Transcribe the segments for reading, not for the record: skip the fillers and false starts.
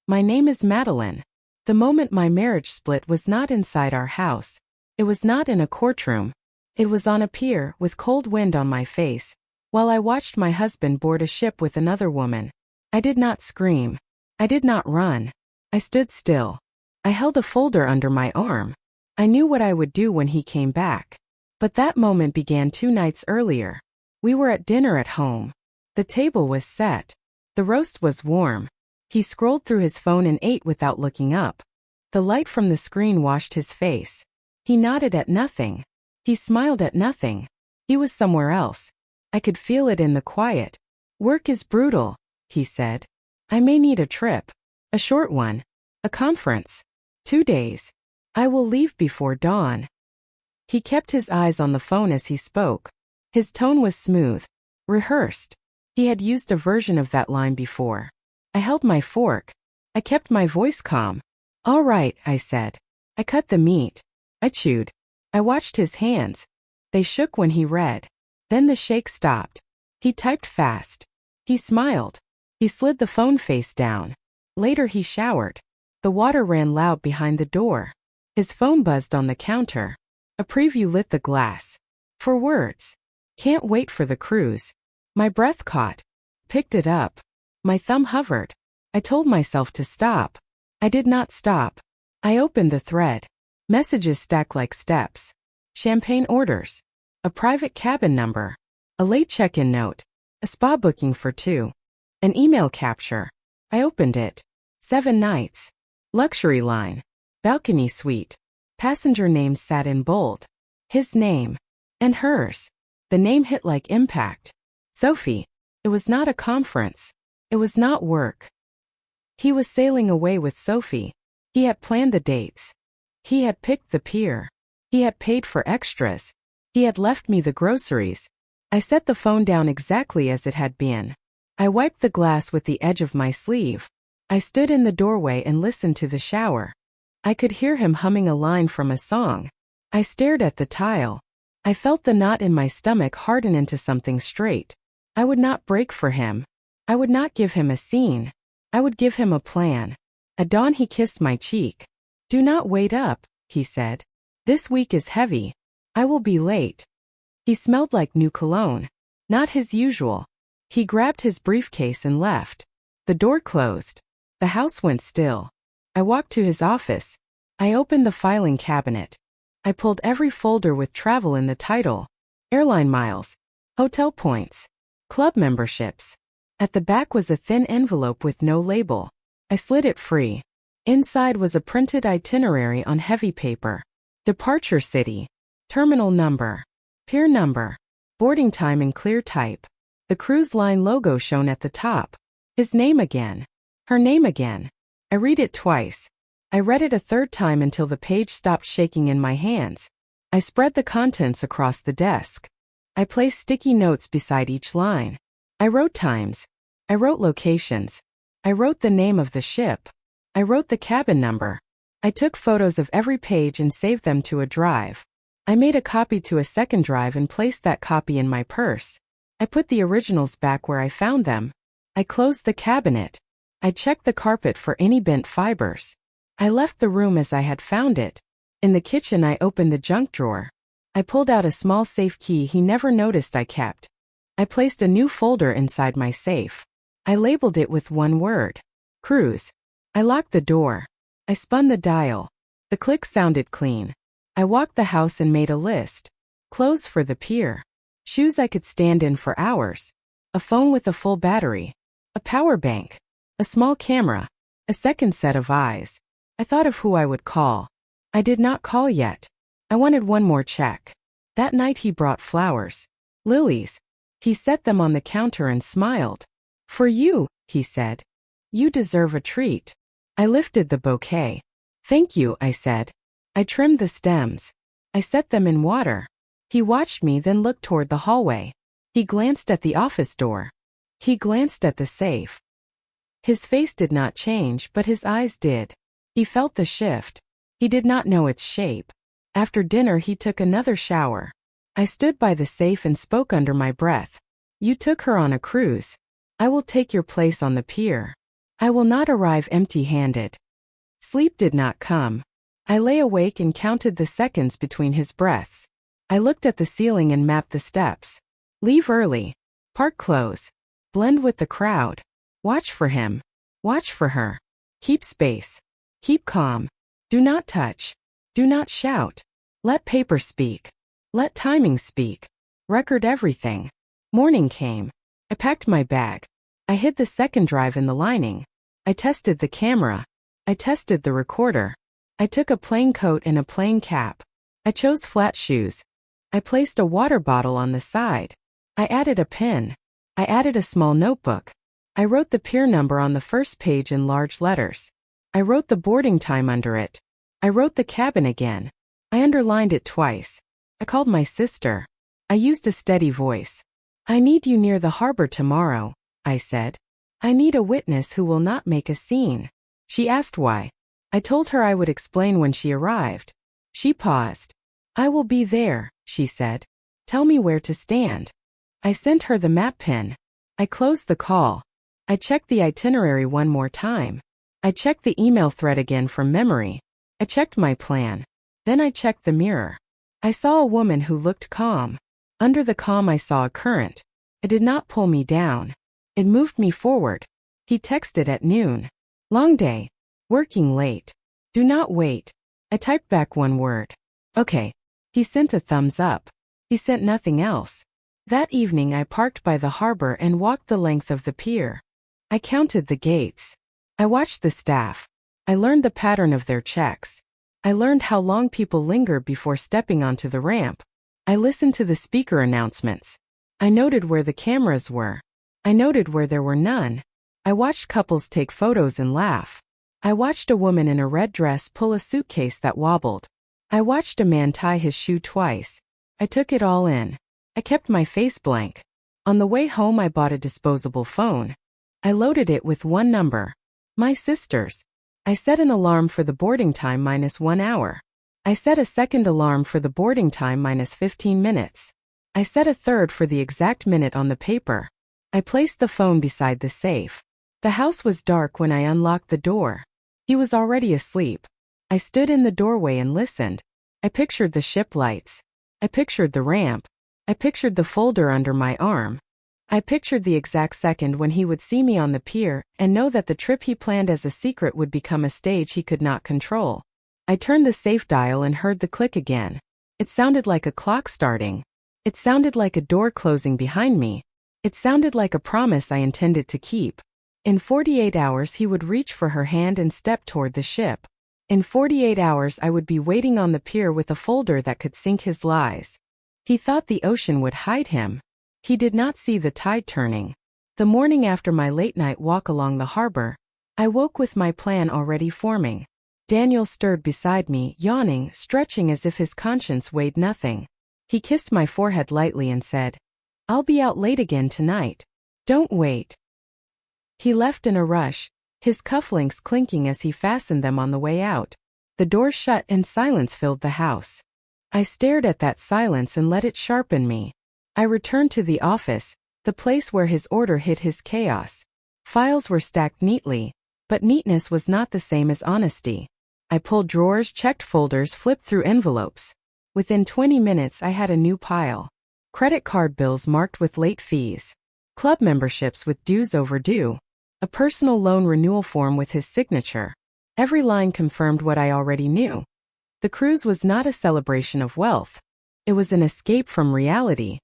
My name is Madeline. The moment my marriage split was not inside our house. It was not in a courtroom. It was on a pier with cold wind on my face, while I watched my husband board a ship with another woman. I did not scream. I did not run. I stood still. I held a folder under my arm. I knew what I would do when he came back. But that moment began 2 nights earlier. We were at dinner at home. The table was set. The roast was warm. He scrolled through his phone and ate without looking up. The light from the screen washed his face. He nodded at nothing. He smiled at nothing. He was somewhere else. I could feel it in the quiet. Work is brutal, he said. I may need a trip. A short one. A conference. 2 days. I will leave before dawn. He kept his eyes on the phone as he spoke. His tone was smooth. Rehearsed. He had used a version of that line before. I held my fork. I kept my voice calm. All right, I said. I cut the meat. I chewed. I watched his hands. They shook when he read. Then the shake stopped. He typed fast. He smiled. He slid the phone face down. Later he showered. The water ran loud behind the door. His phone buzzed on the counter. A preview lit the glass. For words. Can't wait for the cruise. My breath caught. Picked it up. My thumb hovered. I told myself to stop. I did not stop. I opened the thread. Messages stacked like steps. Champagne orders. A private cabin number. A late check-in note. A spa booking for 2. An email capture. I opened it. 7 nights. Luxury line. Balcony suite. Passenger names sat in bold. His name. And hers. The name hit like impact. Sophie. It was not a conference. It was not work. He was sailing away with Sophie. He had planned the dates. He had picked the pier. He had paid for extras. He had left me the groceries. I set the phone down exactly as it had been. I wiped the glass with the edge of my sleeve. I stood in the doorway and listened to the shower. I could hear him humming a line from a song. I stared at the tile. I felt the knot in my stomach harden into something straight. I would not break for him. I would not give him a scene. I would give him a plan. At dawn he kissed my cheek. Do not wait up, he said. This week is heavy. I will be late. He smelled like new cologne. Not his usual. He grabbed his briefcase and left. The door closed. The house went still. I walked to his office. I opened the filing cabinet. I pulled every folder with travel in the title. Airline miles. Hotel points. Club memberships. At the back was a thin envelope with no label. I slid it free. Inside was a printed itinerary on heavy paper. Departure city. Terminal number. Pier number. Boarding time in clear type. The cruise line logo shown at the top. His name again. Her name again. I read it twice. I read it a third time until the page stopped shaking in my hands. I spread the contents across the desk. I placed sticky notes beside each line. I wrote times. I wrote locations. I wrote the name of the ship. I wrote the cabin number. I took photos of every page and saved them to a drive. I made a copy to a second drive and placed that copy in my purse. I put the originals back where I found them. I closed the cabinet. I checked the carpet for any bent fibers. I left the room as I had found it. In the kitchen I opened the junk drawer. I pulled out a small safe key he never noticed I kept. I placed a new folder inside my safe. I labeled it with one word. Cruise. I locked the door. I spun the dial. The click sounded clean. I walked the house and made a list. Clothes for the pier. Shoes I could stand in for hours. A phone with a full battery. A power bank. A small camera. A second set of eyes. I thought of who I would call. I did not call yet. I wanted one more check. That night he brought flowers. Lilies. He set them on the counter and smiled. For you, he said. You deserve a treat. I lifted the bouquet. Thank you, I said. I trimmed the stems. I set them in water. He watched me, then looked toward the hallway. He glanced at the office door. He glanced at the safe. His face did not change, but his eyes did. He felt the shift. He did not know its shape. After dinner he took another shower. I stood by the safe and spoke under my breath. You took her on a cruise. I will take your place on the pier. I will not arrive empty-handed. Sleep did not come. I lay awake and counted the seconds between his breaths. I looked at the ceiling and mapped the steps. Leave early. Park close. Blend with the crowd. Watch for him. Watch for her. Keep space. Keep calm. Do not touch. Do not shout. Let paper speak. Let timing speak. Record everything. Morning came. I packed my bag. I hid the second drive in the lining. I tested the camera. I tested the recorder. I took a plain coat and a plain cap. I chose flat shoes. I placed a water bottle on the side. I added a pen. I added a small notebook. I wrote the pier number on the first page in large letters. I wrote the boarding time under it. I wrote the cabin again. I underlined it twice. I called my sister. I used a steady voice. I need you near the harbor tomorrow, I said. I need a witness who will not make a scene. She asked why. I told her I would explain when she arrived. She paused. I will be there, she said. Tell me where to stand. I sent her the map pin. I closed the call. I checked the itinerary one more time. I checked the email thread again from memory. I checked my plan. Then I checked the mirror. I saw a woman who looked calm. Under the calm I saw a current. It did not pull me down. It moved me forward. He texted at noon. Long day. Working late. Do not wait. I typed back one word. Okay. He sent a thumbs up. He sent nothing else. That evening I parked by the harbor and walked the length of the pier. I counted the gates. I watched the staff. I learned the pattern of their checks. I learned how long people linger before stepping onto the ramp. I listened to the speaker announcements. I noted where the cameras were. I noted where there were none. I watched couples take photos and laugh. I watched a woman in a red dress pull a suitcase that wobbled. I watched a man tie his shoe twice. I took it all in. I kept my face blank. On the way home I bought a disposable phone. I loaded it with one number. My sister's. I set an alarm for the boarding time -1 hour. I set a second alarm for the boarding time -15 minutes. I set a third for the exact minute on the paper. I placed the phone beside the safe. The house was dark when I unlocked the door. He was already asleep. I stood in the doorway and listened. I pictured the ship lights. I pictured the ramp. I pictured the folder under my arm. I pictured the exact second when he would see me on the pier and know that the trip he planned as a secret would become a stage he could not control. I turned the safe dial and heard the click again. It sounded like a clock starting. It sounded like a door closing behind me. It sounded like a promise I intended to keep. In 48 hours he would reach for her hand and step toward the ship. In 48 hours I would be waiting on the pier with a folder that could sink his lies. He thought the ocean would hide him. He did not see the tide turning. The morning after my late-night walk along the harbor, I woke with my plan already forming. Daniel stirred beside me, yawning, stretching as if his conscience weighed nothing. He kissed my forehead lightly and said, "I'll be out late again tonight. Don't wait." He left in a rush, his cufflinks clinking as he fastened them on the way out. The door shut and silence filled the house. I stared at that silence and let it sharpen me. I returned to the office, the place where his order hid his chaos. Files were stacked neatly, but neatness was not the same as honesty. I pulled drawers, checked folders, flipped through envelopes. Within 20 minutes I had a new pile. Credit card bills marked with late fees. Club memberships with dues overdue. A personal loan renewal form with his signature. Every line confirmed what I already knew. The cruise was not a celebration of wealth. It was an escape from reality.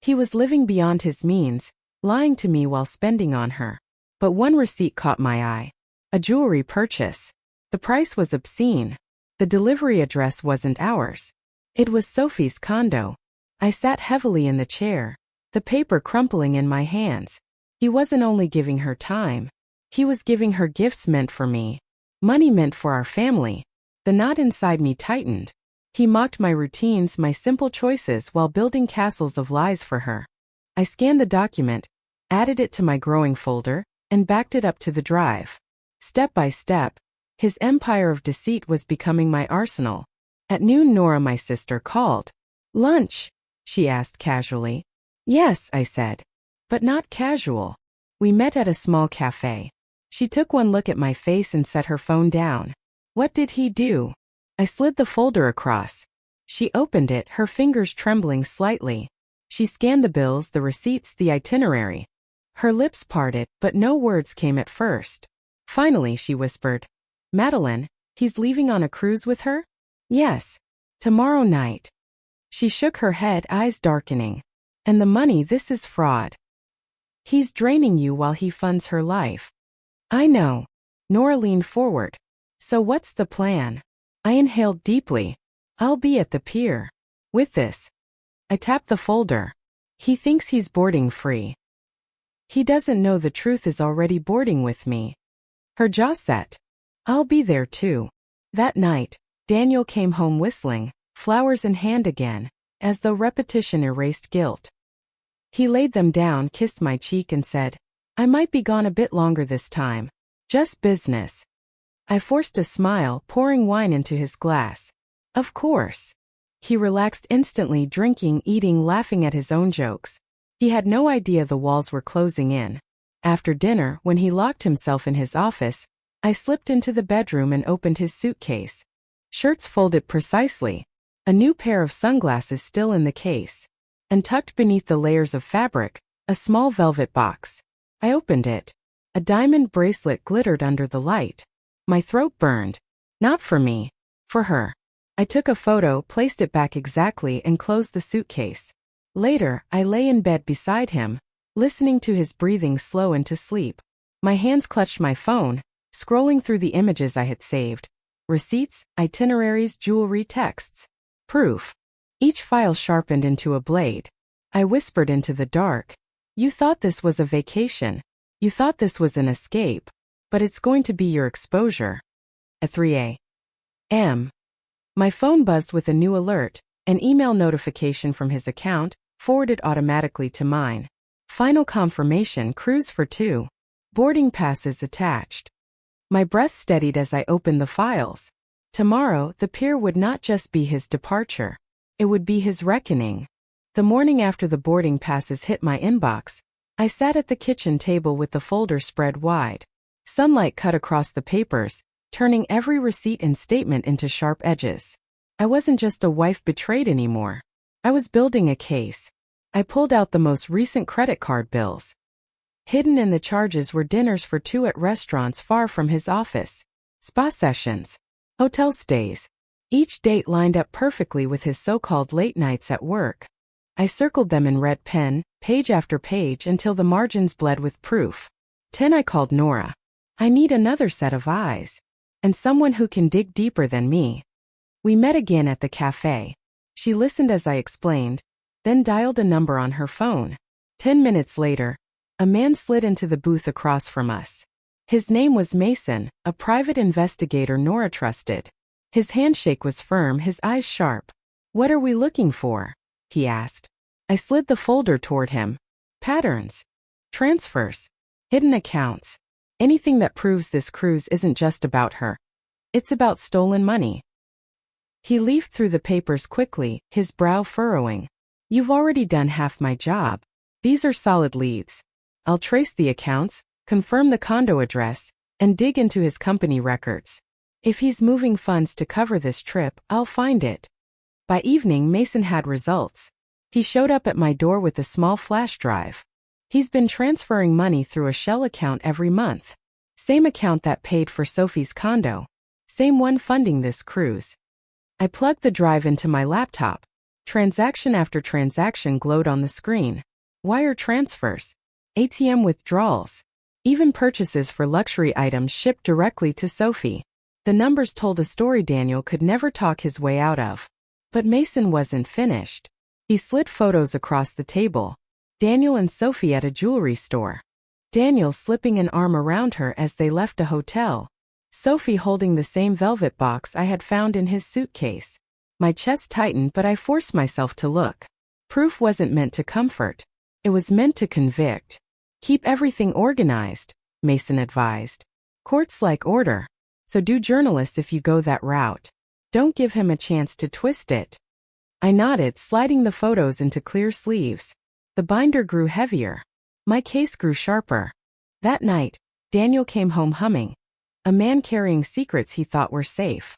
He was living beyond his means, lying to me while spending on her. But one receipt caught my eye. A jewelry purchase. The price was obscene. The delivery address wasn't ours. It was Sophie's condo. I sat heavily in the chair, the paper crumpling in my hands. He wasn't only giving her time. He was giving her gifts meant for me. Money meant for our family. The knot inside me tightened. He mocked my routines, my simple choices while building castles of lies for her. I scanned the document, added it to my growing folder, and backed it up to the drive. Step by step, his empire of deceit was becoming my arsenal. At noon Nora, my sister, called. "Lunch?" she asked casually. "Yes," I said. But not casual. We met at a small cafe. She took one look at my face and set her phone down. What did he do? I slid the folder across. She opened it, her fingers trembling slightly. She scanned the bills, the receipts, the itinerary. Her lips parted, but no words came at first. Finally, she whispered, Madeline, he's leaving on a cruise with her? Yes. Tomorrow night. She shook her head, eyes darkening. And the money, this is fraud. He's draining you while he funds her life. I know. Nora leaned forward. So what's the plan? I inhaled deeply. I'll be at the pier. With this. I tapped the folder. He thinks he's boarding free. He doesn't know the truth is already boarding with me. Her jaw set. I'll be there too. That night, Daniel came home whistling, flowers in hand again, as though repetition erased guilt. He laid them down, kissed my cheek and said, I might be gone a bit longer this time. Just business. I forced a smile, pouring wine into his glass. Of course. He relaxed instantly, drinking, eating, laughing at his own jokes. He had no idea the walls were closing in. After dinner, when he locked himself in his office, I slipped into the bedroom and opened his suitcase. Shirts folded precisely. A new pair of sunglasses still in the case. And tucked beneath the layers of fabric, a small velvet box. I opened it. A diamond bracelet glittered under the light. My throat burned. Not for me. For her. I took a photo, placed it back exactly, and closed the suitcase. Later, I lay in bed beside him, listening to his breathing slow into sleep. My hands clutched my phone, scrolling through the images I had saved. Receipts, itineraries, jewelry, texts. Proof. Each file sharpened into a blade. I whispered into the dark. You thought this was a vacation. You thought this was an escape. But it's going to be your exposure. At 3 a.m. My phone buzzed with a new alert, an email notification from his account, forwarded automatically to mine. Final confirmation, cruise for 2. Boarding passes attached. My breath steadied as I opened the files. Tomorrow, the pier would not just be his departure. It would be his reckoning. The morning after the boarding passes hit my inbox, I sat at the kitchen table with the folder spread wide. Sunlight cut across the papers, turning every receipt and statement into sharp edges. I wasn't just a wife betrayed anymore. I was building a case. I pulled out the most recent credit card bills. Hidden in the charges were dinners for 2 at restaurants far from his office, spa sessions, hotel stays. Each date lined up perfectly with his so-called late nights at work. I circled them in red pen, page after page, until the margins bled with proof. 10 I called Nora. I need another set of eyes. And someone who can dig deeper than me. We met again at the cafe. She listened as I explained, then dialed a number on her phone. 10 minutes later, a man slid into the booth across from us. His name was Mason, a private investigator Nora trusted. His handshake was firm, his eyes sharp. What are we looking for? He asked. I slid the folder toward him. Patterns. Transfers. Hidden accounts. Anything that proves this cruise isn't just about her. It's about stolen money. He leafed through the papers quickly, his brow furrowing. You've already done half my job. These are solid leads. I'll trace the accounts, confirm the condo address, and dig into his company records. If he's moving funds to cover this trip, I'll find it. By evening, Mason had results. He showed up at my door with a small flash drive. He's been transferring money through a shell account every month. Same account that paid for Sophie's condo. Same one funding this cruise. I plugged the drive into my laptop. Transaction after transaction glowed on the screen. Wire transfers. ATM withdrawals. Even purchases for luxury items shipped directly to Sophie. The numbers told a story Daniel could never talk his way out of. But Mason wasn't finished. He slid photos across the table. Daniel and Sophie at a jewelry store. Daniel slipping an arm around her as they left a hotel. Sophie holding the same velvet box I had found in his suitcase. My chest tightened, but I forced myself to look. Proof wasn't meant to comfort. It was meant to convict. Keep everything organized, Mason advised. Courts like order. So do journalists if you go that route. Don't give him a chance to twist it. I nodded, sliding the photos into clear sleeves. The binder grew heavier. My case grew sharper. That night, Daniel came home humming. A man carrying secrets he thought were safe.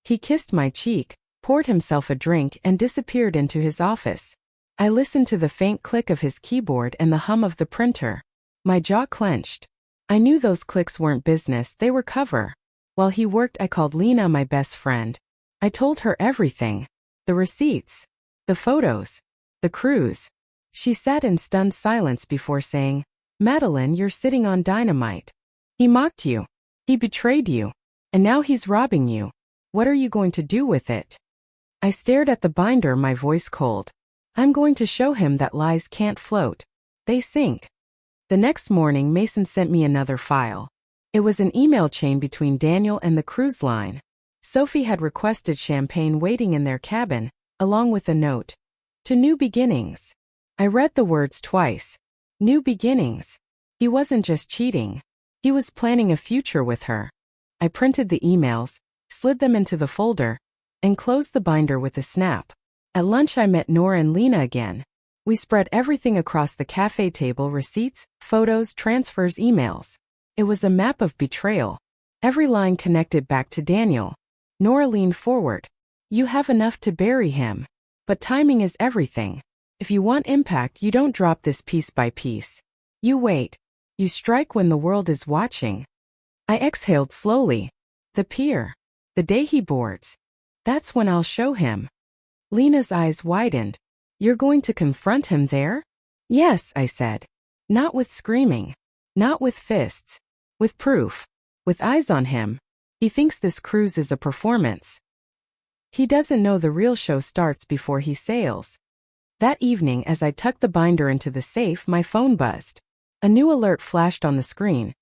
He kissed my cheek, poured himself a drink and disappeared into his office. I listened to the faint click of his keyboard and the hum of the printer. My jaw clenched. I knew those clicks weren't business, they were cover. While he worked, I called Lena, my best friend. I told her everything. The receipts. The photos. The cruise. She sat in stunned silence before saying, "Madeline, you're sitting on dynamite. He mocked you. He betrayed you. And now he's robbing you. What are you going to do with it?" I stared at the binder, my voice cold. I'm going to show him that lies can't float. They sink. The next morning, Mason sent me another file. It was an email chain between Daniel and the cruise line. Sophie had requested champagne waiting in their cabin, along with a note. To new beginnings. I read the words twice. New beginnings. He wasn't just cheating. He was planning a future with her. I printed the emails, slid them into the folder, and closed the binder with a snap. At lunch I met Nora and Lena again. We spread everything across the cafe table: receipts, photos, transfers, emails. It was a map of betrayal. Every line connected back to Daniel. Nora leaned forward. You have enough to bury him. But timing is everything. If you want impact, you don't drop this piece by piece. You wait. You strike when the world is watching. I exhaled slowly. The pier. The day he boards. That's when I'll show him. Lena's eyes widened. You're going to confront him there? Yes, I said. Not with screaming. Not with fists. With proof. With eyes on him. He thinks this cruise is a performance. He doesn't know the real show starts before he sails. That evening, as I tucked the binder into the safe, my phone buzzed. A new alert flashed on the screen.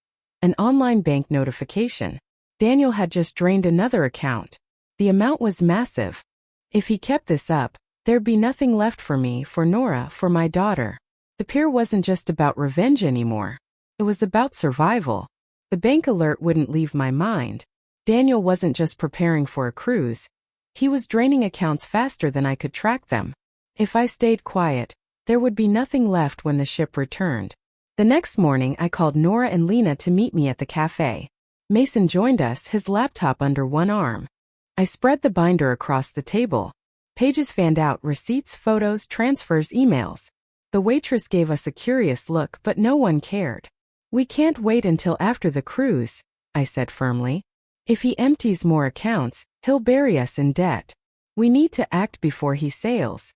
An online bank notification. Daniel had just drained another account. The amount was massive. If he kept this up, there'd be nothing left for me, for Nora, for my daughter. The pier wasn't just about revenge anymore. It was about survival. The bank alert wouldn't leave my mind. Daniel wasn't just preparing for a cruise. He was draining accounts faster than I could track them. If I stayed quiet, there would be nothing left when the ship returned. The next morning, I called Nora and Lena to meet me at the cafe. Mason joined us, his laptop under one arm. I spread the binder across the table. Pages fanned out: receipts, photos, transfers, emails. The waitress gave us a curious look, but no one cared. We can't wait until after the cruise, I said firmly. If he empties more accounts, he'll bury us in debt. We need to act before he sails.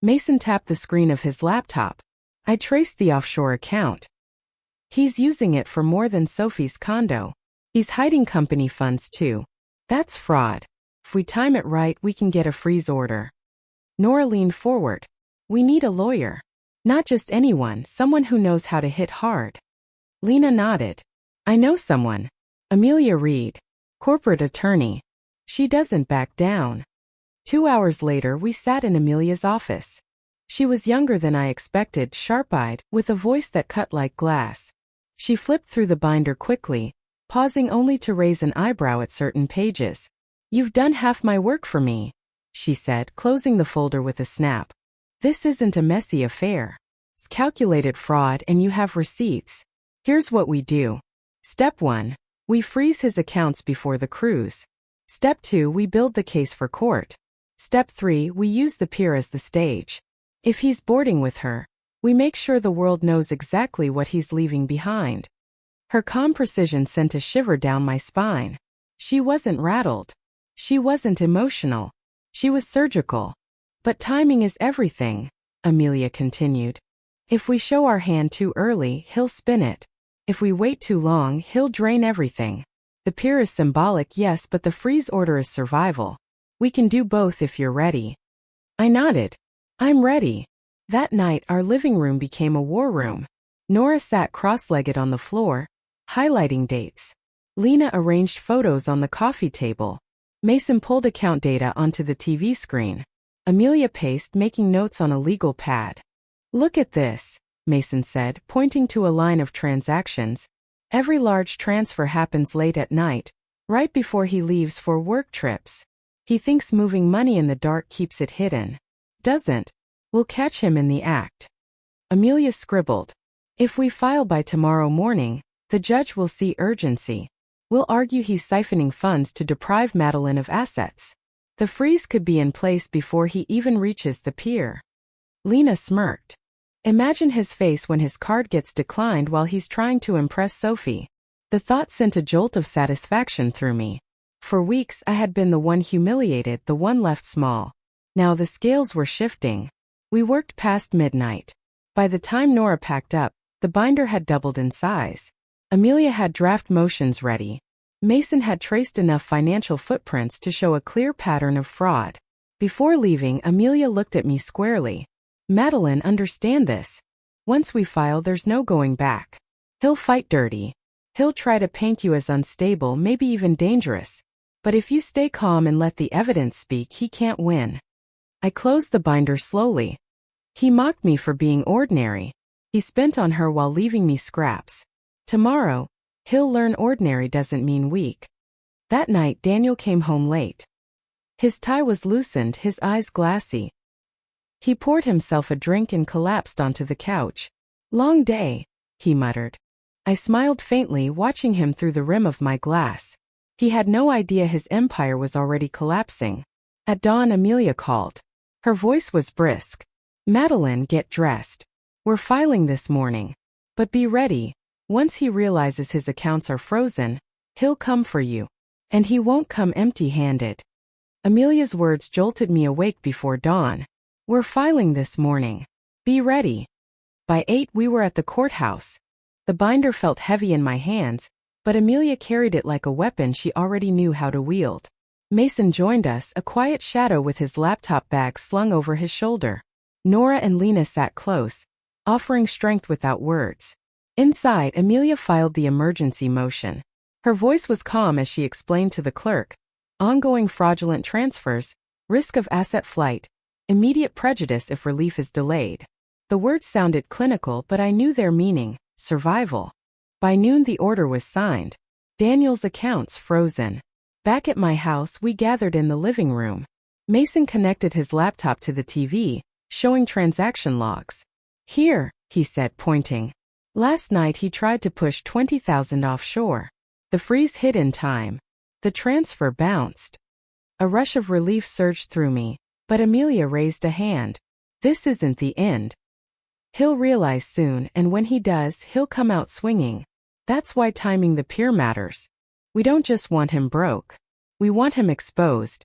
Mason tapped the screen of his laptop. I traced the offshore account. He's using it for more than Sophie's condo. He's hiding company funds too. That's fraud. If we time it right, we can get a freeze order. Nora leaned forward. We need a lawyer. Not just anyone, someone who knows how to hit hard. Lena nodded. I know someone. Amelia Reed. Corporate attorney. She doesn't back down. 2 hours later, we sat in Amelia's office. She was younger than I expected, sharp-eyed, with a voice that cut like glass. She flipped through the binder quickly, pausing only to raise an eyebrow at certain pages. You've done half my work for me, she said, closing the folder with a snap. This isn't a messy affair. It's calculated fraud and you have receipts. Here's what we do. Step 1. We freeze his accounts before the cruise. Step 2. We build the case for court. Step 3. We use the pier as the stage. If he's boarding with her, we make sure the world knows exactly what he's leaving behind. Her calm precision sent a shiver down my spine. She wasn't rattled. She wasn't emotional. She was surgical. But timing is everything, Amelia continued. If we show our hand too early, he'll spin it. If we wait too long, he'll drain everything. The pier is symbolic, yes, but the freeze order is survival. We can do both if you're ready. I nodded. I'm ready. That night, our living room became a war room. Nora sat cross-legged on the floor, highlighting dates. Lena arranged photos on the coffee table. Mason pulled account data onto the TV screen. Amelia paced, making notes on a legal pad. Look at this, Mason said, pointing to a line of transactions. Every large transfer happens late at night, right before he leaves for work trips. He thinks moving money in the dark keeps it hidden. Doesn't. We'll catch him in the act. Amelia scribbled. If we file by tomorrow morning, The judge will see urgency. We'll argue he's siphoning funds to deprive Madeline of assets. The freeze could be in place before he even reaches the pier. Lena smirked. Imagine his face when his card gets declined while he's trying to impress Sophie. The thought sent a jolt of satisfaction through me. For weeks I had been the one humiliated, the one left small. Now the scales were shifting. We worked past midnight. By the time Nora packed up, the binder had doubled in size. Amelia had draft motions ready. Mason had traced enough financial footprints to show a clear pattern of fraud. Before leaving, Amelia looked at me squarely. Madeline, understand this. Once we file, there's no going back. He'll fight dirty. He'll try to paint you as unstable, maybe even dangerous. But if you stay calm and let the evidence speak, he can't win. I closed the binder slowly. He mocked me for being ordinary. He spent on her while leaving me scraps. Tomorrow, he'll learn ordinary doesn't mean weak. That night, Daniel came home late. His tie was loosened, his eyes glassy. He poured himself a drink and collapsed onto the couch. Long day, he muttered. I smiled faintly, watching him through the rim of my glass. He had no idea his empire was already collapsing. At dawn, Amelia called. Her voice was brisk. Madeline, get dressed. We're filing this morning. But be ready. Once he realizes his accounts are frozen, he'll come for you. And he won't come empty-handed. Amelia's words jolted me awake before dawn. We're filing this morning. Be ready. By 8 we were at the courthouse. The binder felt heavy in my hands, but Amelia carried it like a weapon she already knew how to wield. Mason joined us, a quiet shadow with his laptop bag slung over his shoulder. Nora and Lena sat close, offering strength without words. Inside, Amelia filed the emergency motion. Her voice was calm as she explained to the clerk. Ongoing fraudulent transfers, risk of asset flight, immediate prejudice if relief is delayed. The words sounded clinical, but I knew their meaning, survival. By noon the order was signed. Daniel's accounts frozen. Back at my house, we gathered in the living room. Mason connected his laptop to the TV, showing transaction logs. Here, he said, pointing. Last night he tried to push $20,000 offshore. The freeze hit in time. The transfer bounced. A rush of relief surged through me, but Amelia raised a hand. This isn't the end. He'll realize soon, and when he does, he'll come out swinging. That's why timing the pier matters. We don't just want him broke. We want him exposed.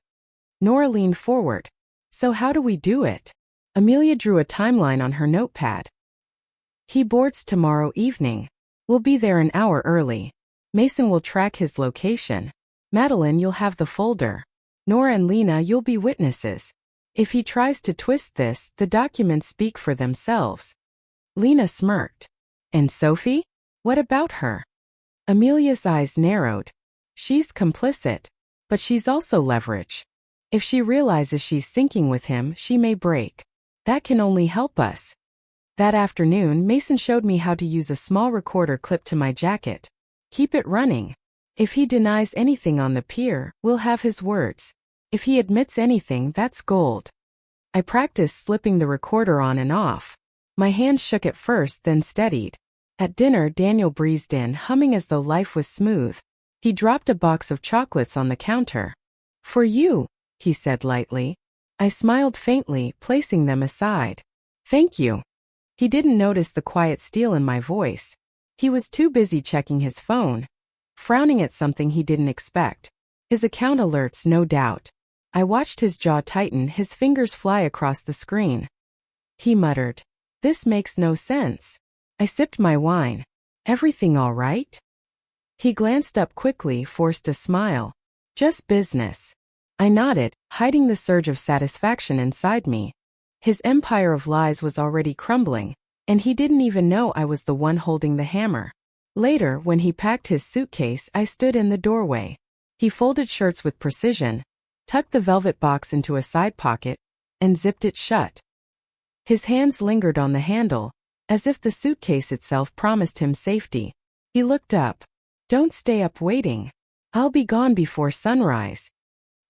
Nora leaned forward. So how do we do it? Amelia drew a timeline on her notepad. He boards tomorrow evening. We'll be there an hour early. Mason will track his location. Madeline, you'll have the folder. Nora and Lena, you'll be witnesses. If he tries to twist this, the documents speak for themselves. Lena smirked. And Sophie? What about her? Amelia's eyes narrowed. She's complicit, but she's also leverage. If she realizes she's sinking with him, she may break. That can only help us. That afternoon, Mason showed me how to use a small recorder clipped to my jacket. Keep it running. If he denies anything on the pier, we'll have his words. If he admits anything, that's gold. I practiced slipping the recorder on and off. My hands shook at first, then steadied. At dinner, Daniel breezed in, humming as though life was smooth. He dropped a box of chocolates on the counter. For you, he said lightly. I smiled faintly, placing them aside. Thank you. He didn't notice the quiet steel in my voice. He was too busy checking his phone, frowning at something he didn't expect. His account alerts, no doubt. I watched his jaw tighten, his fingers fly across the screen. He muttered, "This makes no sense." I sipped my wine. "Everything all right?" He glanced up quickly, forced a smile. "Just business." I nodded, hiding the surge of satisfaction inside me. His empire of lies was already crumbling, and he didn't even know I was the one holding the hammer. Later, when he packed his suitcase, I stood in the doorway. He folded shirts with precision, tucked the velvet box into a side pocket, and zipped it shut. His hands lingered on the handle, as if the suitcase itself promised him safety. He looked up. "Don't stay up waiting. I'll be gone before sunrise."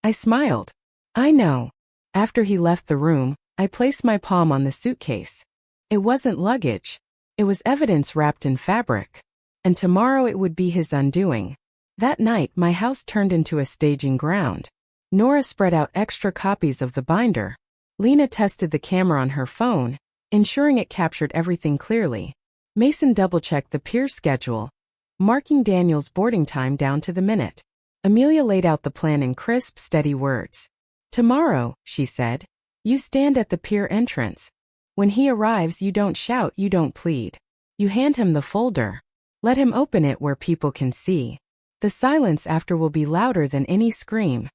I smiled. "I know." After he left the room, I placed my palm on the suitcase. It wasn't luggage. It was evidence wrapped in fabric. and tomorrow it would be his undoing. That night, my house turned into a staging ground. Nora spread out extra copies of the binder. Lena tested the camera on her phone, ensuring it captured everything clearly. Mason double-checked the pier schedule, marking Daniel's boarding time down to the minute. Amelia laid out the plan in crisp, steady words. "Tomorrow," she said, "you stand at the pier entrance. When he arrives, you don't shout, you don't plead. You hand him the folder. Let him open it where people can see. The silence after will be louder than any scream."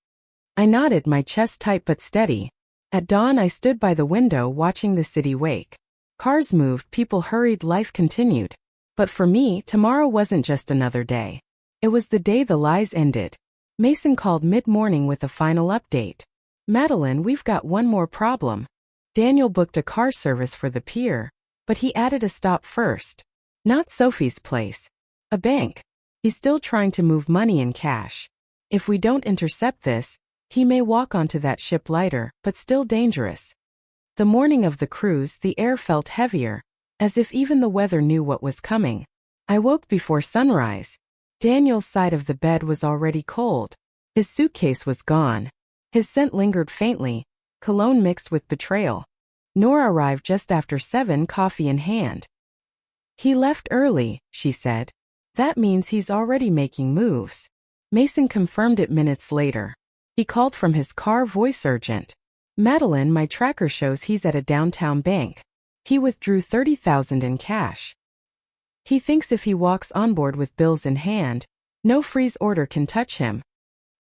I nodded, my chest tight but steady. At dawn, I stood by the window watching the city wake. Cars moved, people hurried, life continued. But for me, tomorrow wasn't just another day. It was the day the lies ended. Mason called mid-morning with a final update. "Madeline, we've got one more problem." Daniel booked a car service for the pier, but he added a stop first. Not Sophie's place. A bank. He's still trying to move money in cash. If we don't intercept this, he may walk onto that ship lighter, but still dangerous. The morning of the cruise, the air felt heavier, as if even the weather knew what was coming. I woke before sunrise. Daniel's side of the bed was already cold. His suitcase was gone. His scent lingered faintly, cologne mixed with betrayal. Nora arrived just after 7, coffee in hand. "He left early," she said. "That means he's already making moves." Mason confirmed it minutes later. He called from his car, voice urgent. "Madeline, my tracker shows he's at a downtown bank. He withdrew 30,000 in cash. He thinks if he walks on board with bills in hand, no freeze order can touch him."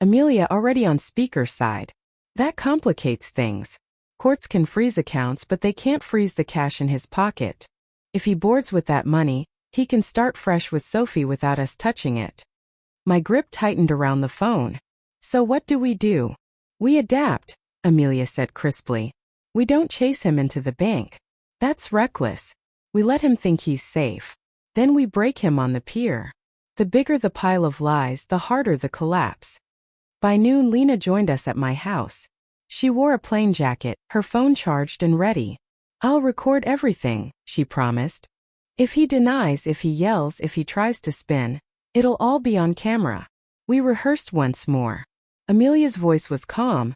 Amelia, already on speaker's side. "That complicates things. Courts can freeze accounts, but they can't freeze the cash in his pocket. If he boards with that money, he can start fresh with Sophie without us touching it." My grip tightened around the phone. "So what do we do?" "We adapt," Amelia said crisply. "We don't chase him into the bank. That's reckless. We let him think he's safe. Then we break him on the pier. The bigger the pile of lies, the harder the collapse." By noon, Lena joined us at my house. She wore a plain jacket, her phone charged and ready. "I'll record everything," she promised. "If he denies, if he yells, if he tries to spin, it'll all be on camera." We rehearsed once more. Amelia's voice was calm,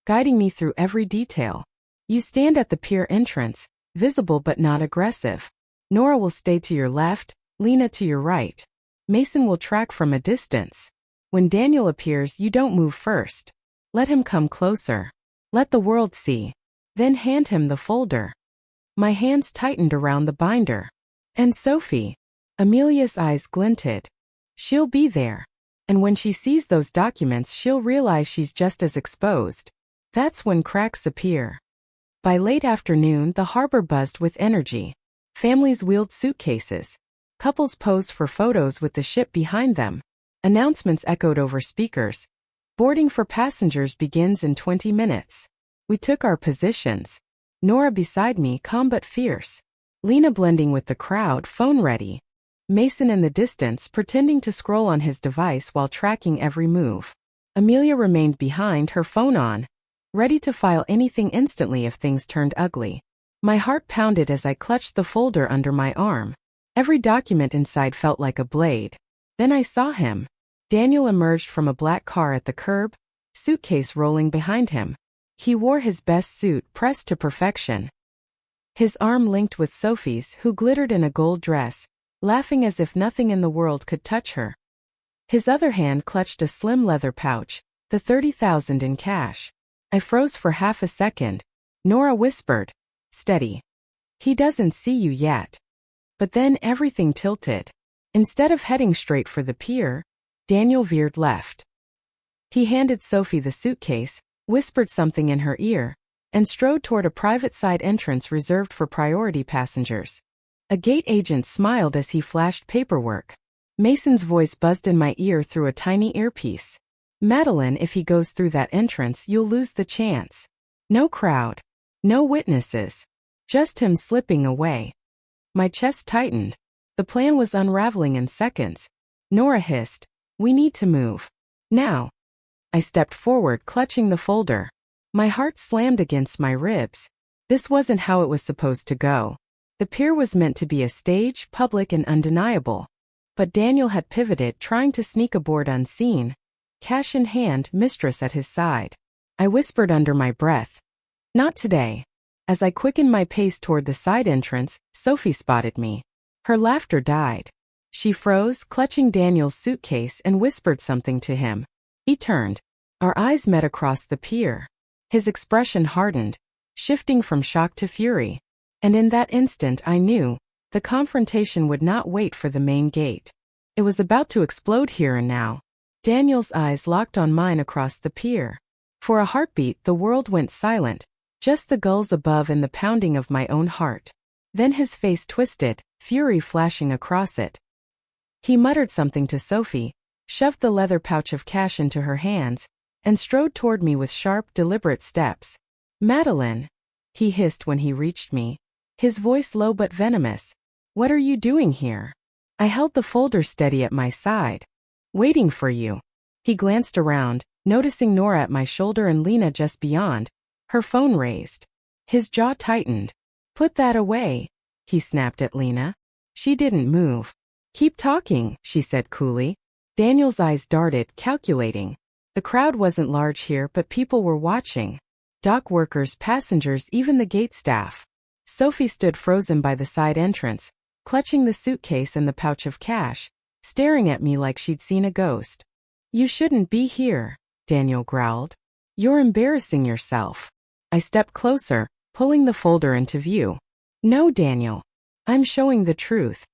guiding me through every detail. "You stand at the pier entrance, visible but not aggressive. Nora will stay to your left, Lena to your right. Mason will track from a distance. When Daniel appears, you don't move first. Let him come closer. Let the world see. Then hand him the folder." My hands tightened around the binder. "And Sophie?" Amelia's eyes glinted. "She'll be there. And when she sees those documents, she'll realize she's just as exposed. That's when cracks appear." By late afternoon, the harbor buzzed with energy. Families wheeled suitcases. Couples posed for photos with the ship behind them. Announcements echoed over speakers. "Boarding for passengers begins in 20 minutes." We took our positions. Nora beside me, calm but fierce. Lena blending with the crowd, phone ready. Mason in the distance, pretending to scroll on his device while tracking every move. Amelia remained behind, her phone on, ready to file anything instantly if things turned ugly. My heart pounded as I clutched the folder under my arm. Every document inside felt like a blade. Then I saw him. Daniel emerged from a black car at the curb, suitcase rolling behind him. He wore his best suit, pressed to perfection. His arm linked with Sophie's, who glittered in a gold dress, laughing as if nothing in the world could touch her. His other hand clutched a slim leather pouch, the 30,000 in cash. I froze for half a second. Nora whispered, "Steady. He doesn't see you yet." But then everything tilted. Instead of heading straight for the pier, Daniel veered left. He handed Sophie the suitcase, whispered something in her ear, and strode toward a private side entrance reserved for priority passengers. A gate agent smiled as he flashed paperwork. Mason's voice buzzed in my ear through a tiny earpiece. "Madeline, if he goes through that entrance, you'll lose the chance. No crowd. No witnesses. Just him slipping away." My chest tightened. The plan was unraveling in seconds. Nora hissed, "We need to move. Now." I stepped forward, clutching the folder. My heart slammed against my ribs. This wasn't how it was supposed to go. The pier was meant to be a stage, public and undeniable. But Daniel had pivoted, trying to sneak aboard unseen, cash in hand, mistress at his side. I whispered under my breath, "Not today." As I quickened my pace toward the side entrance, Sophie spotted me. Her laughter died. She froze, clutching Daniel's suitcase, and whispered something to him. He turned. Our eyes met across the pier. His expression hardened, shifting from shock to fury. And in that instant I knew the confrontation would not wait for the main gate. It was about to explode here and now. Daniel's eyes locked on mine across the pier. For a heartbeat, the world went silent, just the gulls above and the pounding of my own heart. Then his face twisted, fury flashing across it. He muttered something to Sophie, shoved the leather pouch of cash into her hands, and strode toward me with sharp, deliberate steps. "Madeline," he hissed when he reached me, his voice low but venomous. "What are you doing here?" I held the folder steady at my side. "Waiting for you." He glanced around, noticing Nora at my shoulder and Lena just beyond, her phone raised. His jaw tightened. "Put that away," he snapped at Lena. She didn't move. "Keep talking," she said coolly. Daniel's eyes darted, calculating. The crowd wasn't large here, but people were watching. Dock workers, passengers, even the gate staff. Sophie stood frozen by the side entrance, clutching the suitcase and the pouch of cash, staring at me like she'd seen a ghost. "You shouldn't be here," Daniel growled. "You're embarrassing yourself." I stepped closer, pulling the folder into view. "No, Daniel. I'm showing the truth."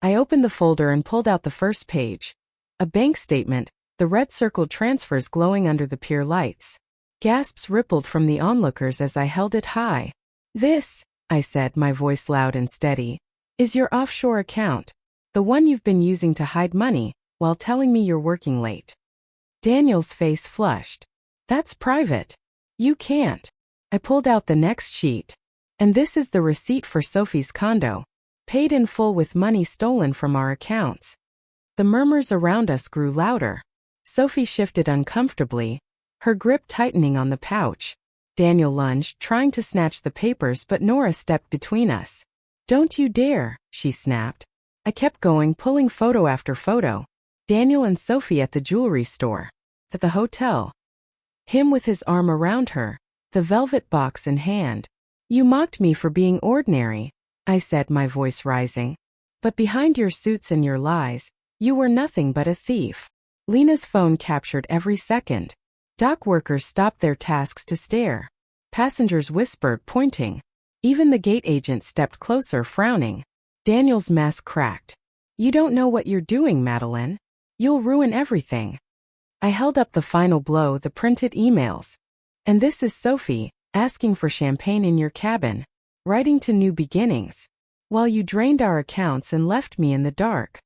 I opened the folder and pulled out the first page. A bank statement, the red circled transfers glowing under the pier lights. Gasps rippled from the onlookers as I held it high. "This," I said, my voice loud and steady, "is your offshore account. The one you've been using to hide money, while telling me you're working late." Daniel's face flushed. "That's private. You can't." I pulled out the next sheet. "And this is the receipt for Sophie's condo. Paid in full with money stolen from our accounts." The murmurs around us grew louder. Sophie shifted uncomfortably, her grip tightening on the pouch. Daniel lunged, trying to snatch the papers, but Nora stepped between us. "Don't you dare," she snapped. I kept going, pulling photo after photo. Daniel and Sophie at the jewelry store. At the hotel. Him with his arm around her, the velvet box in hand. "You mocked me for being ordinary," I said, my voice rising. "But behind your suits and your lies, you were nothing but a thief." Lena's phone captured every second. Dock workers stopped their tasks to stare. Passengers whispered, pointing. Even the gate agent stepped closer, frowning. Daniel's mask cracked. "You don't know what you're doing, Madeline. You'll ruin everything." I held up the final blow, the printed emails. "And this is Sophie, asking for champagne in your cabin, writing to new beginnings, while you drained our accounts and left me in the dark."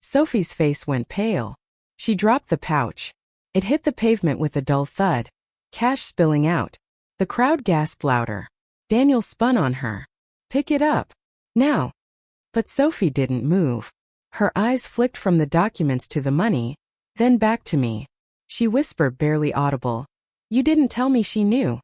Sophie's face went pale. She dropped the pouch. It hit the pavement with a dull thud, cash spilling out. The crowd gasped louder. Daniel spun on her. "Pick it up. Now." But Sophie didn't move. Her eyes flicked from the documents to the money, then back to me. She whispered, barely audible, "You didn't tell me she knew."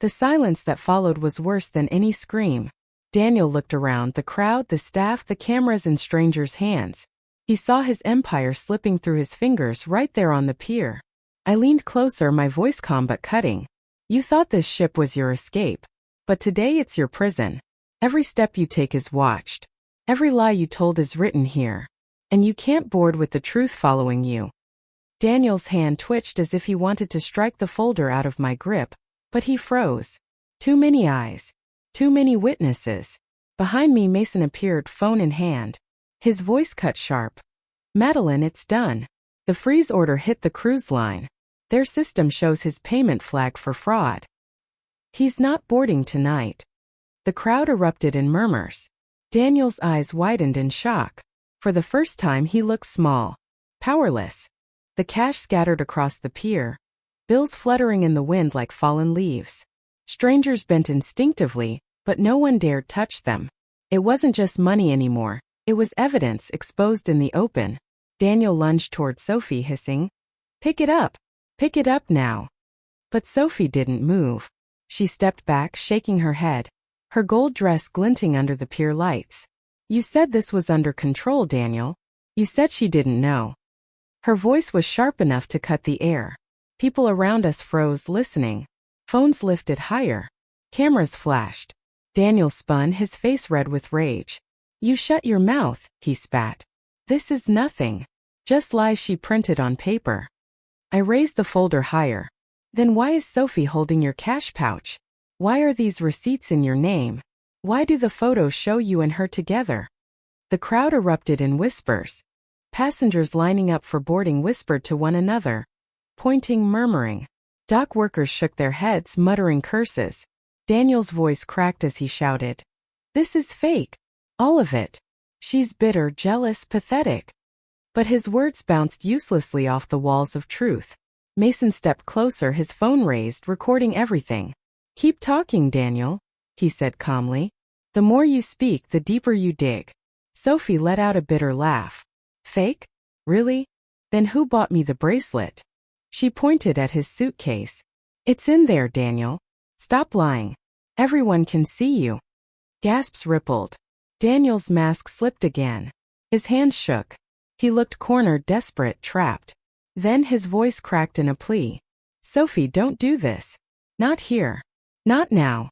The silence that followed was worse than any scream. Daniel looked around, the crowd, the staff, the cameras in strangers' hands. He saw his empire slipping through his fingers right there on the pier. I leaned closer, my voice calm but cutting. "You thought this ship was your escape. But today it's your prison. Every step you take is watched. Every lie you told is written here. And you can't board with the truth following you." Daniel's hand twitched as if he wanted to strike the folder out of my grip, but he froze. Too many eyes. Too many witnesses. Behind me, Mason appeared, phone in hand. His voice cut sharp. "Madeline, it's done. The freeze order hit the cruise line. Their system shows his payment flagged for fraud. He's not boarding tonight." The crowd erupted in murmurs. Daniel's eyes widened in shock. For the first time he looked small. Powerless. The cash scattered across the pier. Bills fluttering in the wind like fallen leaves. Strangers bent instinctively, but no one dared touch them. It wasn't just money anymore. It was evidence exposed in the open. Daniel lunged toward Sophie, hissing, "Pick it up. Pick it up now." But Sophie didn't move. She stepped back, shaking her head, her gold dress glinting under the pier lights. "You said this was under control, Daniel." You said she didn't know. Her voice was sharp enough to cut the air. People around us froze, listening. Phones lifted higher. Cameras flashed. Daniel spun, his face red with rage. You shut your mouth, he spat. This is nothing. Just lies she printed on paper. I raised the folder higher. Then why is Sophie holding your cash pouch? Why are these receipts in your name? Why do the photos show you and her together? The crowd erupted in whispers. Passengers lining up for boarding whispered to one another, pointing, murmuring. Dock workers shook their heads, muttering curses. Daniel's voice cracked as he shouted. This is fake. All of it. She's bitter, jealous, pathetic. But his words bounced uselessly off the walls of truth. Mason stepped closer, his phone raised, recording everything. Keep talking, Daniel, he said calmly. The more you speak, the deeper you dig. Sophie let out a bitter laugh. Fake? Really? Then who bought me the bracelet? She pointed at his suitcase. It's in there, Daniel. Stop lying. Everyone can see you. Gasps rippled. Daniel's mask slipped again. His hands shook. He looked cornered, desperate, trapped. Then his voice cracked in a plea. Sophie, don't do this. Not here. Not now.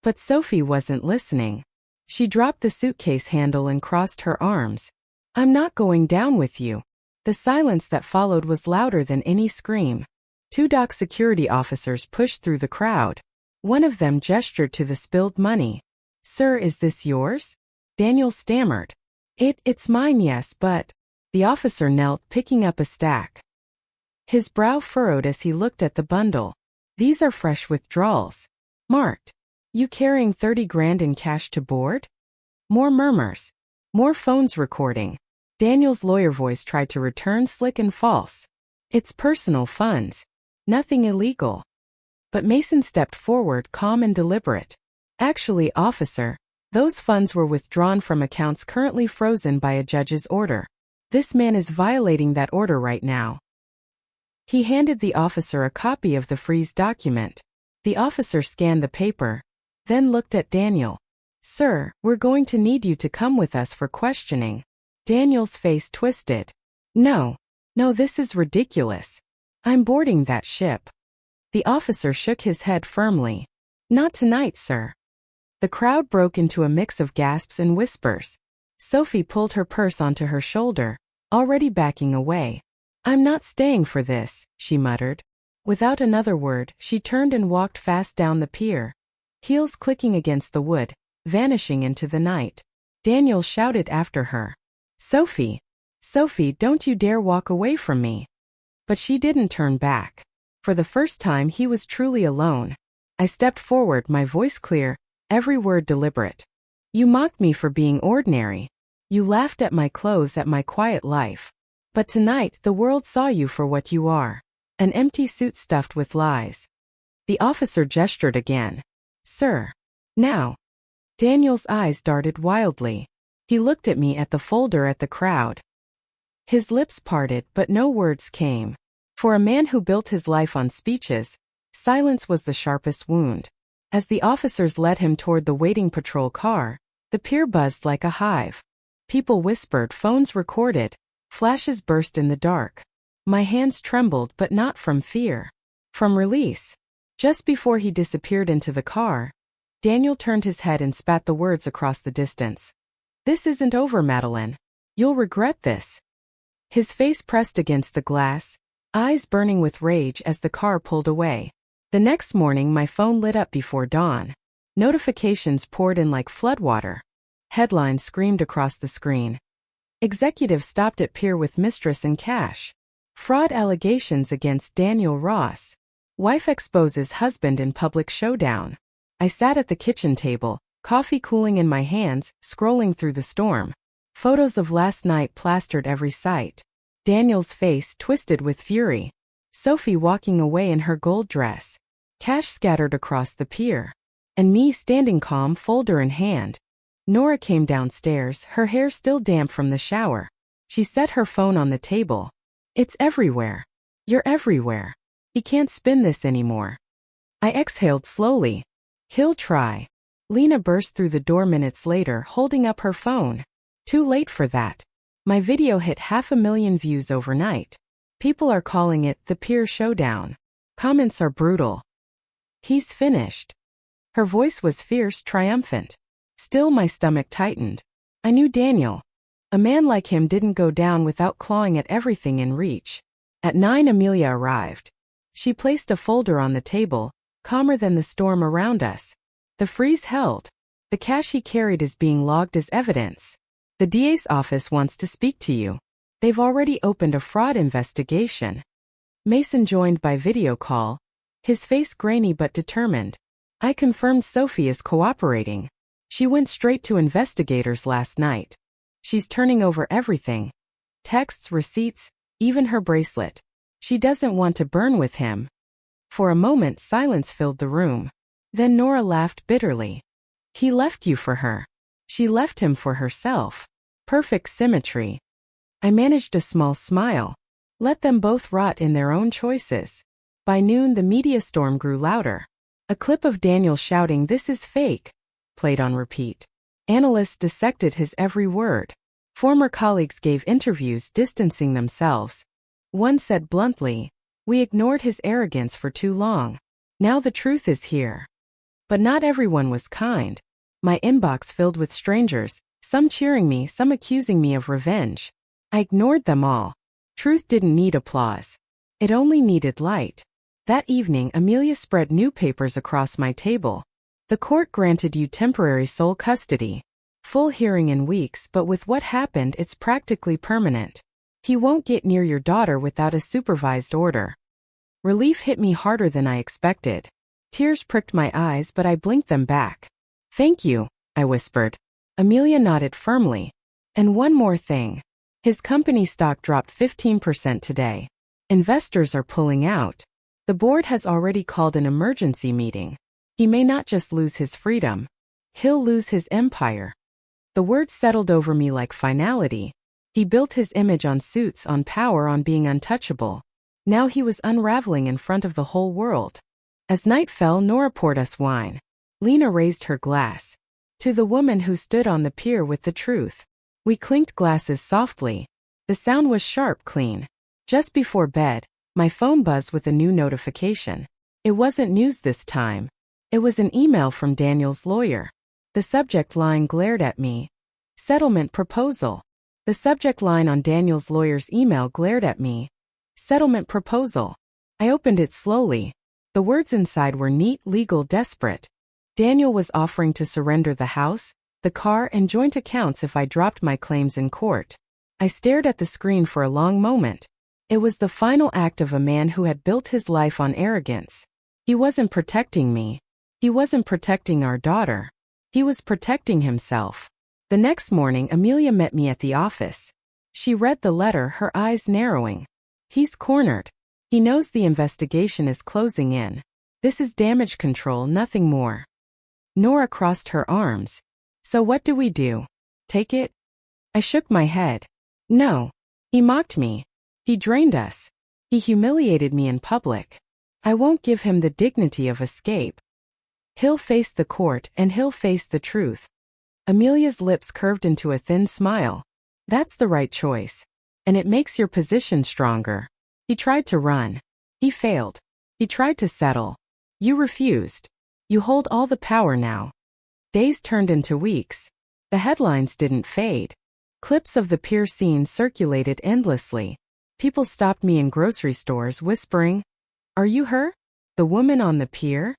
But Sophie wasn't listening. She dropped the suitcase handle and crossed her arms. I'm not going down with you. The silence that followed was louder than any scream. 2 dock security officers pushed through the crowd. One of them gestured to the spilled money. Sir, is this yours? Daniel stammered. It's mine, yes, but... The officer knelt, picking up a stack. His brow furrowed as he looked at the bundle. These are fresh withdrawals. Marked. You carrying 30 grand in cash to board? More murmurs. More phones recording. Daniel's lawyer voice tried to return, slick and false. It's personal funds. Nothing illegal. But Mason stepped forward, calm and deliberate. Actually, officer, those funds were withdrawn from accounts currently frozen by a judge's order. This man is violating that order right now. He handed the officer a copy of the freeze document. The officer scanned the paper, then looked at Daniel. Sir, we're going to need you to come with us for questioning. Daniel's face twisted. No, this is ridiculous. I'm boarding that ship. The officer shook his head firmly. Not tonight, sir. The crowd broke into a mix of gasps and whispers. Sophie pulled her purse onto her shoulder, already backing away. I'm not staying for this, she muttered. Without another word, she turned and walked fast down the pier. Heels clicking against the wood, vanishing into the night. Daniel shouted after her. Sophie! Sophie, don't you dare walk away from me. But she didn't turn back. For the first time he was truly alone. I stepped forward, my voice clear, every word deliberate. You mocked me for being ordinary. You laughed at my clothes, at my quiet life. But tonight the world saw you for what you are. An empty suit stuffed with lies. The officer gestured again. Sir. Now. Daniel's eyes darted wildly. He looked at me, at the folder, at the crowd. His lips parted, but no words came. For a man who built his life on speeches, silence was the sharpest wound. As the officers led him toward the waiting patrol car, the pier buzzed like a hive. People whispered, phones recorded, flashes burst in the dark. My hands trembled, but not from fear. From release. Just before he disappeared into the car, Daniel turned his head and spat the words across the distance. This isn't over, Madeline. You'll regret this. His face pressed against the glass, eyes burning with rage as the car pulled away. The next morning my phone lit up before dawn. Notifications poured in like floodwater. Headlines screamed across the screen. Executive stopped at pier with mistress and cash. Fraud allegations against Daniel Ross. Wife exposes husband in public showdown. I sat at the kitchen table, coffee cooling in my hands, scrolling through the storm. Photos of last night plastered every site. Daniel's face twisted with fury. Sophie walking away in her gold dress. Cash scattered across the pier. And me standing calm, folder in hand. Nora came downstairs, her hair still damp from the shower. She set her phone on the table. It's everywhere. You're everywhere. He can't spin this anymore. I exhaled slowly. He'll try. Lena burst through the door minutes later, holding up her phone. Too late for that. My video hit 500,000 views overnight. People are calling it the Pier Showdown. Comments are brutal. He's finished. Her voice was fierce, triumphant. Still, my stomach tightened. I knew Daniel. A man like him didn't go down without clawing at everything in reach. At 9, Amelia arrived. She placed a folder on the table, calmer than the storm around us. The freeze held. The cash he carried is being logged as evidence. The DA's office wants to speak to you. They've already opened a fraud investigation. Mason joined by video call, his face grainy but determined. I confirmed Sophie is cooperating. She went straight to investigators last night. She's turning over everything. Texts, receipts, even her bracelet. She doesn't want to burn with him. For a moment, silence filled the room. Then Nora laughed bitterly. He left you for her. She left him for herself. Perfect symmetry. I managed a small smile. Let them both rot in their own choices. By noon, the media storm grew louder. A clip of Daniel shouting, "This is fake," played on repeat. Analysts dissected his every word. Former colleagues gave interviews distancing themselves. One said bluntly, "We ignored his arrogance for too long. Now the truth is here." But not everyone was kind. My inbox filled with strangers, some cheering me, some accusing me of revenge. I ignored them all. Truth didn't need applause. It only needed light. That evening, Amelia spread new papers across my table. The court granted you temporary sole custody. Full hearing in weeks, but with what happened, it's practically permanent. He won't get near your daughter without a supervised order. Relief hit me harder than I expected. Tears pricked my eyes, but I blinked them back. "Thank you," I whispered. Amelia nodded firmly. "And one more thing. His company stock dropped 15% today. Investors are pulling out. The board has already called an emergency meeting. He may not just lose his freedom. He'll lose his empire." The words settled over me like finality. He built his image on suits, on power, on being untouchable. Now he was unraveling in front of the whole world. As night fell, Nora poured us wine. Lena raised her glass. To the woman who stood on the pier with the truth. We clinked glasses softly. The sound was sharp, clean. Just before bed, my phone buzzed with a new notification. It wasn't news this time. It was an email from Daniel's lawyer. The subject line glared at me. Settlement proposal. The subject line on Daniel's lawyer's email glared at me. Settlement proposal. I opened it slowly. The words inside were neat, legal, desperate. Daniel was offering to surrender the house, the car, and joint accounts if I dropped my claims in court. I stared at the screen for a long moment. It was the final act of a man who had built his life on arrogance. He wasn't protecting me. He wasn't protecting our daughter. He was protecting himself. The next morning, Amelia met me at the office. She read the letter, her eyes narrowing. He's cornered. He knows the investigation is closing in. This is damage control, nothing more. Nora crossed her arms. So what do we do? Take it? I shook my head. No. He mocked me. He drained us. He humiliated me in public. I won't give him the dignity of escape. He'll face the court, and he'll face the truth. Amelia's lips curved into a thin smile. That's the right choice. And it makes your position stronger. He tried to run. He failed. He tried to settle. You refused. You hold all the power now. Days turned into weeks. The headlines didn't fade. Clips of the pier scene circulated endlessly. People stopped me in grocery stores whispering, "Are you her? The woman on the pier?"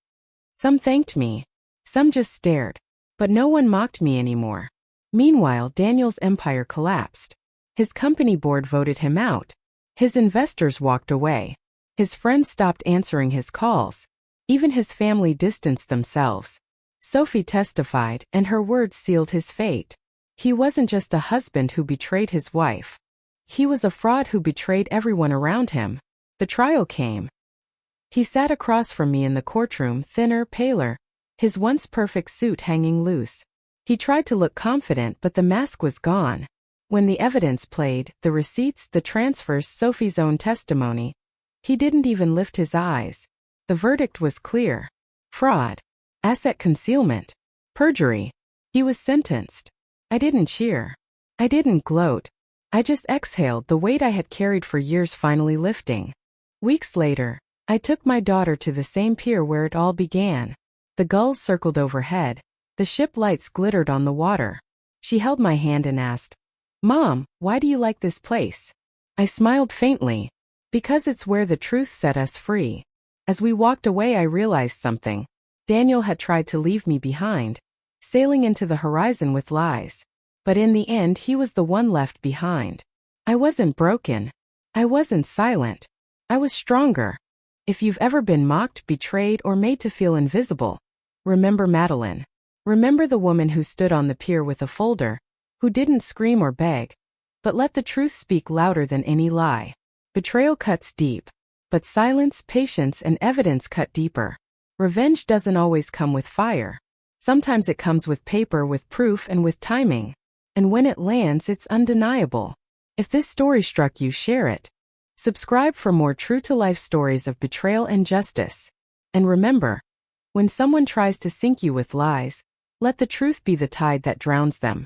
Some thanked me. Some just stared. But no one mocked me anymore. Meanwhile, Daniel's empire collapsed. His company board voted him out. His investors walked away. His friends stopped answering his calls. Even his family distanced themselves. Sophie testified, and her words sealed his fate. He wasn't just a husband who betrayed his wife. He was a fraud who betrayed everyone around him. The trial came. He sat across from me in the courtroom, thinner, paler, his once perfect suit hanging loose. He tried to look confident, but the mask was gone. When the evidence played, the receipts, the transfers, Sophie's own testimony, he didn't even lift his eyes. The verdict was clear. Fraud. Asset concealment. Perjury. He was sentenced. I didn't cheer. I didn't gloat. I just exhaled, the weight I had carried for years finally lifting. Weeks later, I took my daughter to the same pier where it all began. The gulls circled overhead. The ship lights glittered on the water. She held my hand and asked, "Mom, why do you like this place?" I smiled faintly. Because it's where the truth set us free. As we walked away, I realized something. Daniel had tried to leave me behind, sailing into the horizon with lies. But in the end, he was the one left behind. I wasn't broken. I wasn't silent. I was stronger. If you've ever been mocked, betrayed, or made to feel invisible, remember Madeline. Remember the woman who stood on the pier with a folder, who didn't scream or beg, but let the truth speak louder than any lie. Betrayal cuts deep, but silence, patience, and evidence cut deeper. Revenge doesn't always come with fire. Sometimes it comes with paper, with proof, and with timing. And when it lands, it's undeniable. If this story struck you, share it. Subscribe for more true-to-life stories of betrayal and justice. And remember, when someone tries to sink you with lies, let the truth be the tide that drowns them.